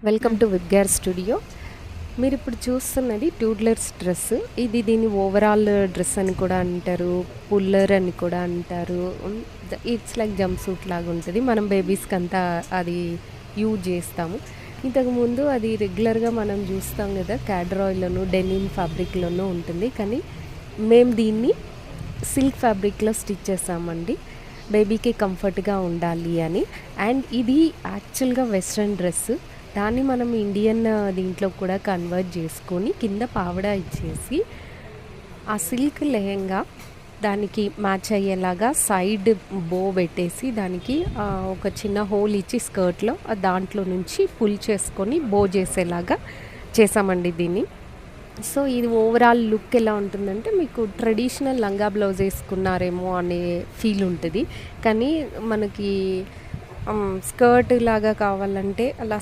Welcome to విబ్గేర్ studio. మీరు ఇప్పుడు చూస్తున్నది టూడ్లర్స్ డ్రెస్. దీని ఓవరాల్ డ్రెస్ అని కూడా అంటారు, పుల్లర్ అని కూడా అంటారు. ఇట్స్ లైక్ జంప్ సూట్ లాగా ఉంటుంది. మనం బేబీస్కి అంతా అది యూజ్ చేస్తాము. ఇంతకుముందు అది రెగ్యులర్గా మనం చూస్తాం కదా, క్యాడ్రాయిల్లోను డెనిమ్ ఫ్యాబ్రిక్లోనూ ఉంటుంది. కానీ మేము దీన్ని సిల్క్ ఫ్యాబ్రిక్లో స్టిచ్ చేసామండి, బేబీకి కంఫర్ట్గా ఉండాలి అని. అండ్ ఇది యాక్చువల్గా వెస్ట్రన్ డ్రెస్. దాన్ని మనం ఇండియన్ దీంట్లో కూడా కన్వర్ట్ చేసుకొని కింద పావడా ఇచ్చేసి ఆ సిల్క్ లెహెంగా దానికి మ్యాచ్ అయ్యేలాగా సైడ్ బో పెట్టేసి దానికి ఒక చిన్న హోల్ ఇచ్చి స్కర్ట్లో దాంట్లో నుంచి పుల్ చేసుకొని బో చేసేలాగా చేసామండి దీన్ని. సో ఇది ఓవరాల్ లుక్ ఎలా ఉంటుందంటే, మీకు ట్రెడిషనల్ లంగా బ్లౌజ్ వేసుకున్నారేమో అనే ఫీల్ ఉంటుంది. కానీ మనకి స్కర్ట్ లాగా కావాలంటే అలా